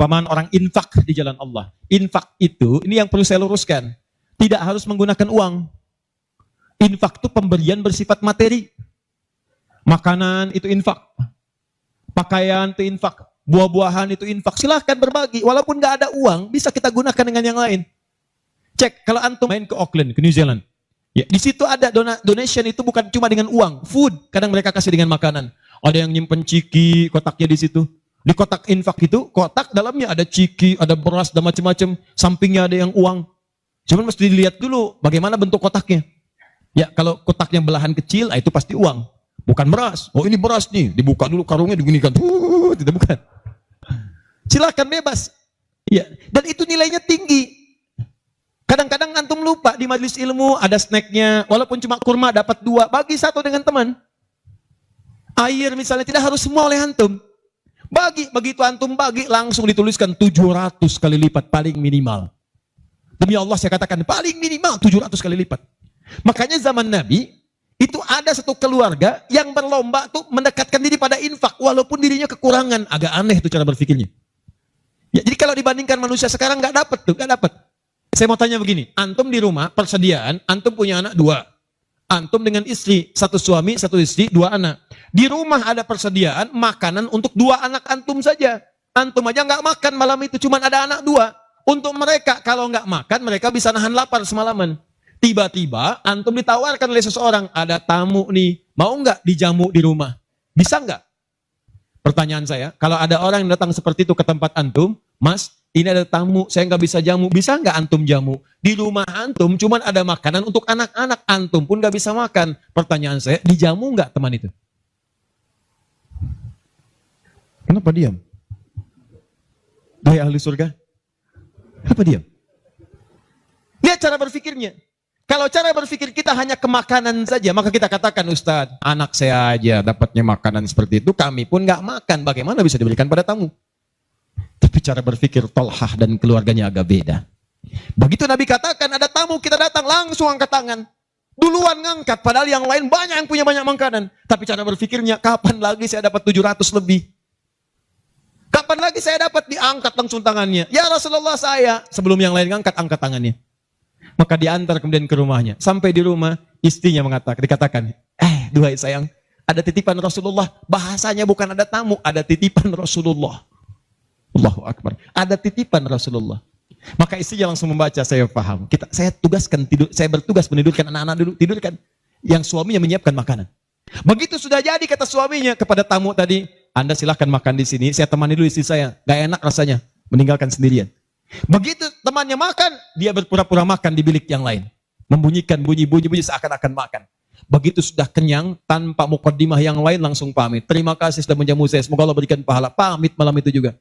Perumpamaan orang infak di jalan Allah. Infak itu, ini yang perlu saya luruskan. Tidak harus menggunakan uang. Infak itu pemberian bersifat materi. Makanan itu infak. Pakaian itu infak. Buah-buahan itu infak. Silahkan berbagi. Walaupun nggak ada uang, bisa kita gunakan dengan yang lain. Cek, kalau antum main ke Auckland, ke New Zealand. Ya, di situ ada donation itu bukan cuma dengan uang. Food, kadang mereka kasih dengan makanan. Ada yang nyimpen ciki, kotaknya di situ. Di kotak infak itu, kotak dalamnya ada ciki, ada beras, dan macam-macam. Sampingnya ada yang uang. Cuman mesti dilihat dulu bagaimana bentuk kotaknya. Ya, kalau kotaknya belahan kecil, itu pasti uang. Bukan beras. Oh, ini beras nih. Dibuka dulu karungnya, diginikan. Tidak, bukan. Silakan bebas. Ya, dan itu nilainya tinggi. Kadang-kadang antum lupa di majelis ilmu ada snacknya. Walaupun cuma kurma dapat 2, bagi 1 dengan teman. Air misalnya tidak harus semua oleh antum. Bagi, begitu antum bagi, langsung dituliskan 700 kali lipat paling minimal. Demi Allah saya katakan, paling minimal 700 kali lipat. Makanya zaman Nabi, itu ada satu keluarga yang berlomba tuh mendekatkan diri pada infak, walaupun dirinya kekurangan. Agak aneh tuh cara berpikirnya. Ya, jadi kalau dibandingkan manusia sekarang, nggak dapat tuh, nggak dapat. Saya mau tanya begini, antum di rumah, persediaan, antum punya anak 2. Antum dengan istri, 1 suami, 1 istri, 2 anak. Di rumah ada persediaan makanan untuk 2 anak antum saja. Antum aja nggak makan malam itu, cuma ada anak 2. Untuk mereka, kalau nggak makan, mereka bisa nahan lapar semalaman. Tiba-tiba, antum ditawarkan oleh seseorang, ada tamu nih, mau nggak dijamu di rumah? Bisa nggak? Pertanyaan saya, kalau ada orang yang datang seperti itu ke tempat antum, Mas, ini ada tamu, saya nggak bisa jamu, bisa nggak antum jamu? Di rumah antum cuma ada makanan untuk anak-anak, antum pun nggak bisa makan. Pertanyaan saya, dijamu nggak teman itu? Kenapa diam? Hai ahli surga, kenapa diam? Lihat cara berpikirnya. Kalau cara berpikir kita hanya ke makanan saja, maka kita katakan, Ustadz, anak saya aja dapatnya makanan seperti itu, kami pun nggak makan, bagaimana bisa diberikan pada tamu? Tapi cara berpikir Tolhah dan keluarganya agak beda. Begitu Nabi katakan, ada tamu, kita datang, langsung angkat tangan. Duluan ngangkat, padahal yang lain banyak yang punya banyak makanan. Tapi cara berpikirnya, kapan lagi saya dapat 700 lebih? Kapan lagi saya dapat? Diangkat langsung tangannya. Ya Rasulullah, saya. Sebelum yang lain ngangkat, angkat tangannya. Maka diantar kemudian ke rumahnya. Sampai di rumah, istrinya dikatakan, duhai sayang, ada titipan Rasulullah. Bahasanya bukan ada tamu, ada titipan Rasulullah. Allahu Akbar. Ada titipan Rasulullah. Maka istrinya langsung membaca, saya paham. Saya bertugas menidurkan anak-anak dulu, tidurkan. Yang suaminya menyiapkan makanan. Begitu sudah jadi, kata suaminya kepada tamu tadi, Anda silahkan makan di sini, saya temani dulu istri saya. Gak enak rasanya, meninggalkan sendirian. Begitu temannya makan, dia berpura-pura makan di bilik yang lain. Membunyikan bunyi-bunyi seakan-akan makan. Begitu sudah kenyang, tanpa mukaddimah yang lain langsung pamit. Terima kasih sudah menjamu saya, semoga Allah berikan pahala. Pamit malam itu juga.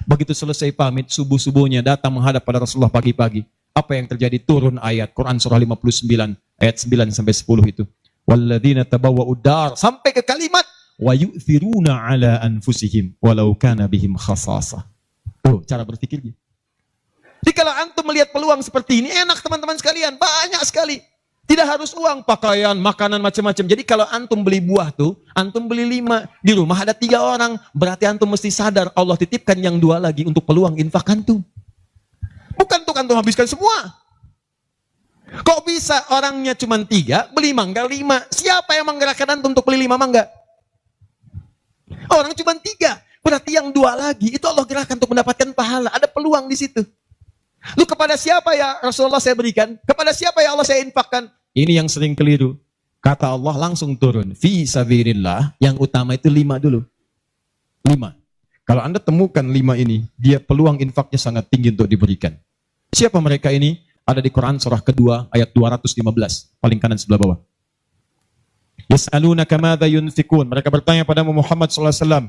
Begitu selesai pamit, subuh-subuhnya datang menghadap pada Rasulullah pagi-pagi. Apa yang terjadi? Turun ayat Quran surah 59 ayat 9 sampai 10 itu. Walladzina tabawwa'ud dar, sampai ke kalimat wa yu'thiruna ala anfusihim walau kana bihim khasasah. Oh, cara berpikirnya. Jadi kalau antum melihat peluang seperti ini, enak teman-teman sekalian, banyak sekali. Tidak harus uang, pakaian, makanan, macam-macam. Jadi kalau antum beli buah tuh, antum beli 5, di rumah ada 3 orang, berarti antum mesti sadar Allah titipkan yang 2 lagi untuk peluang infak antum. Bukan untuk antum habiskan semua. Kok bisa orangnya cuma 3, beli mangga 5? Siapa yang menggerakkan antum untuk beli 5 mangga? Orang cuma 3, berarti yang 2 lagi itu Allah gerakkan untuk mendapatkan pahala. Ada peluang di situ. Lu kepada siapa ya Rasulullah saya berikan? Kepada siapa ya Allah saya infakkan? Ini yang sering keliru. Kata Allah langsung turun. Fi sabilillah, yang utama itu 5 dulu. 5. Kalau Anda temukan 5 ini, dia peluang infaknya sangat tinggi untuk diberikan. Siapa mereka ini? Ada di Quran surah kedua ayat 215, paling kanan sebelah bawah. Yas'alunaka madza yunfikun. Mereka bertanya pada Muhammad sallallahu alaihi wasallam,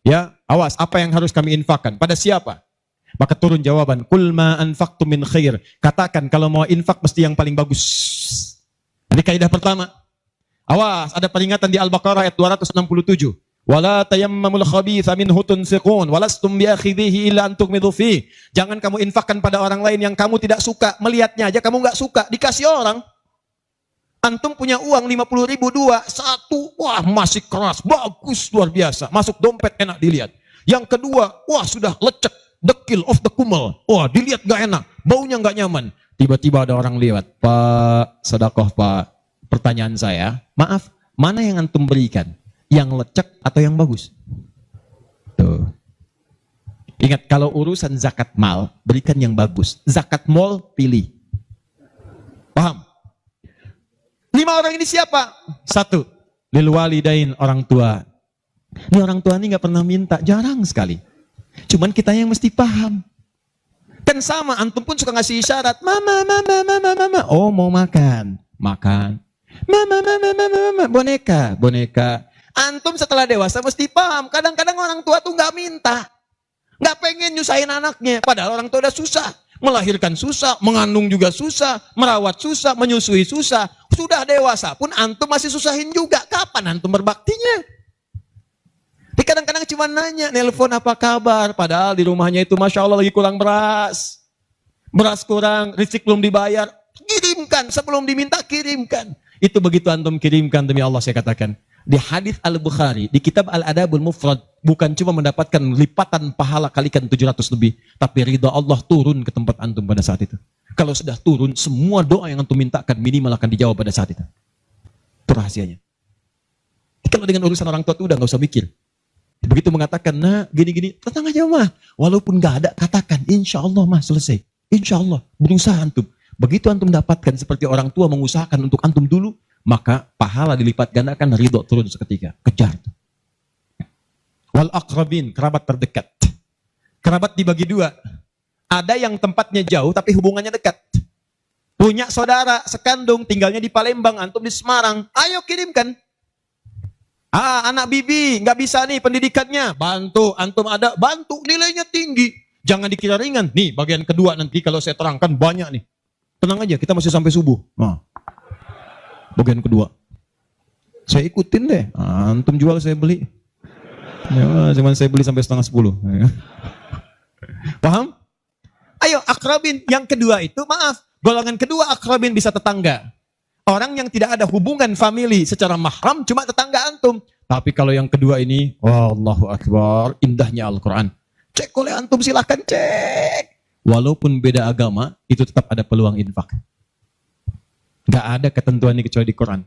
ya, awas, apa yang harus kami infakkan? Pada siapa? Maka turun jawaban, "Qul ma anfaqtum min khair." Katakan kalau mau infak mesti yang paling bagus. Ini kaidah pertama. Awas, ada peringatan di Al-Baqarah ayat 267. Wala tayammamul khabitha minhu tunfiqun walastum biakhidhihi illa an tughmidu fi. Jangan kamu infakkan pada orang lain yang kamu tidak suka, melihatnya aja kamu enggak suka, dikasih orang. Antum punya uang 50.000 2, 1, wah masih keras, bagus luar biasa, masuk dompet enak dilihat. Yang kedua, wah sudah lecek, dek feel of the kumel. Wah, dilihat gak enak, baunya gak nyaman. Tiba-tiba ada orang lewat, Pak, sedekah Pak. Pertanyaan saya, maaf, mana yang antum berikan? Yang lecek atau yang bagus? Tuh. Ingat, kalau urusan zakat mal, berikan yang bagus. Zakat mal, pilih. Paham? 5 orang ini siapa? 1, lil walidain, orang tua. Ini orang tua ini gak pernah minta, jarang sekali. Cuman kita yang mesti paham. Kan sama, antum pun suka ngasih isyarat. Mama, mama, mama, mama. Oh, mau makan. Makan. Mama, mama, mama, mama. Boneka, boneka. Antum setelah dewasa mesti paham. Kadang-kadang orang tua tuh gak minta. Gak pengen nyusahin anaknya. Padahal orang tua udah susah. Melahirkan susah, mengandung juga susah, merawat susah, menyusui susah. Sudah dewasa pun antum masih susahin juga. Kapan antum berbaktinya? Kadang-kadang cuma nanya, nelpon apa kabar. Padahal di rumahnya itu Masya Allah lagi kurang beras. Beras kurang, rezeki belum dibayar. Kirimkan, sebelum diminta kirimkan. Itu begitu antum kirimkan, demi Allah saya katakan. Di hadis Al-Bukhari, di kitab Al-Adabul Mufrad, bukan cuma mendapatkan lipatan pahala kalikan 700 lebih. Tapi ridha Allah turun ke tempat antum pada saat itu. Kalau sudah turun, semua doa yang antum mintakan minimal akan dijawab pada saat itu. Itu rahasianya. Kalau dengan urusan orang tua itu udah gak usah mikir. Begitu mengatakan, nah gini-gini, tenang aja mah. Walaupun gak ada, katakan, insya Allah mah selesai. Insya Allah, berusaha antum. Begitu antum dapatkan seperti orang tua mengusahakan untuk antum dulu, maka pahala dilipat gandakan, ridho turun seketika. Kejar. Wal aqrabin, kerabat terdekat. Kerabat dibagi 2. Ada yang tempatnya jauh tapi hubungannya dekat. Punya saudara sekandung, tinggalnya di Palembang, antum di Semarang. Ayo kirimkan. Anak bibi, nggak bisa nih pendidikannya. Bantu, antum ada, bantu, nilainya tinggi. Jangan dikira ringan. Nih, bagian kedua nanti kalau saya terangkan banyak nih. Tenang aja, kita masih sampai subuh. Nah, bagian kedua. Saya ikutin deh. Antum jual, saya beli. Ya, cuman saya beli sampai 9:30. Paham? Ayo, akrabin. Yang kedua itu, maaf. Golongan kedua akrabin bisa tetangga. Orang yang tidak ada hubungan famili secara mahram cuma tetangga antum. Tapi kalau yang kedua ini, Allahu Akbar, indahnya Al-Quran. Cek oleh antum, silahkan cek. Walaupun beda agama, itu tetap ada peluang infak. Gak ada ketentuan ini kecuali di Quran.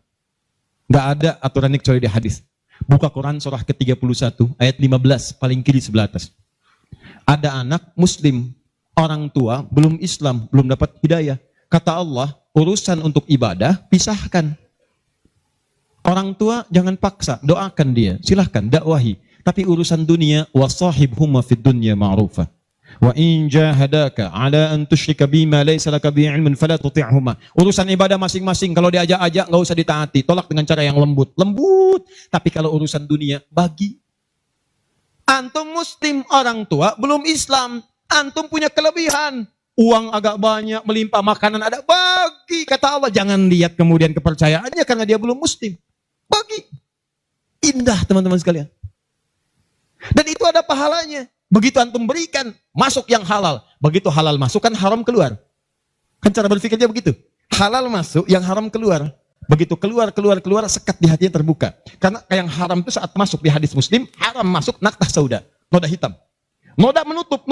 Gak ada aturan ini kecuali di hadis. Buka Quran surah ke-31, ayat 15, paling kiri sebelah atas. Ada anak muslim, orang tua, belum Islam, belum dapat hidayah. Kata Allah, urusan untuk ibadah, pisahkan. Orang tua jangan paksa, doakan dia, silahkan, dakwahi. Tapi urusan dunia, wasahibhuma fid dunya ma'rufa. Wa in jahadaka ala an tusyrika bima laysa laka bihi ilmun fala tuti'huma. Urusan ibadah masing-masing, kalau diajak-ajak enggak usah ditaati, tolak dengan cara yang lembut. Lembut. Tapi kalau urusan dunia, bagi. Antum muslim, orang tua belum Islam, antum punya kelebihan. Uang agak banyak, melimpah, makanan ada, bagi. Kata Allah, jangan lihat kemudian kepercayaannya karena dia belum muslim. Bagi. Indah teman-teman sekalian. Dan itu ada pahalanya. Begitu antum berikan, masuk yang halal. Begitu halal masuk, kan haram keluar. Kan cara berpikirnya begitu. Halal masuk, yang haram keluar. Begitu keluar, sekat di hatinya terbuka. Karena yang haram itu saat masuk di hadis Muslim, haram masuk naktah sauda, noda hitam. Noda menutup.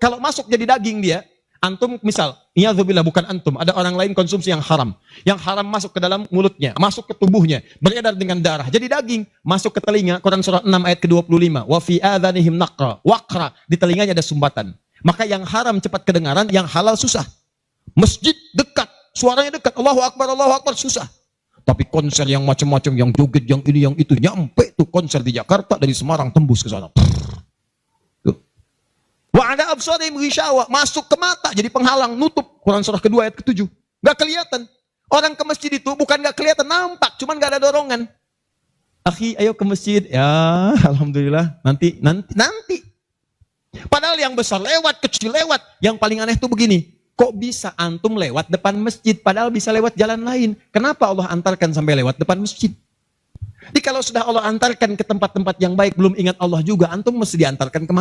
Kalau masuk jadi daging dia, antum misal, iyadzubillah, bukan antum, ada orang lain konsumsi yang haram. Yang haram masuk ke dalam mulutnya, masuk ke tubuhnya, beredar dengan darah, jadi daging, masuk ke telinga, Quran surah 6 ayat ke-25. Wa fi adhanihim naqra, waqra, di telinganya ada sumbatan. Maka yang haram cepat kedengaran, yang halal susah. Masjid dekat, suaranya dekat, Allahu Akbar, susah. Tapi konser yang macam-macam, yang joget, yang ini, yang itu, nyampe tuh konser di Jakarta, dari Semarang tembus ke sana. Wa ada absarihim ghishawa, masuk ke mata jadi penghalang, nutup. Quran surah kedua ayat ke-7. Enggak kelihatan. Orang ke masjid itu bukan enggak kelihatan, nampak, cuman enggak ada dorongan. Akhi, ayo ke masjid. Ya, alhamdulillah, nanti. Padahal yang besar lewat, kecil lewat. Yang paling aneh itu begini. Kok bisa antum lewat depan masjid padahal bisa lewat jalan lain? Kenapa Allah antarkan sampai lewat depan masjid? Jadi kalau sudah Allah antarkan ke tempat-tempat yang baik, belum ingat Allah juga, antum mesti diantarkan kemana?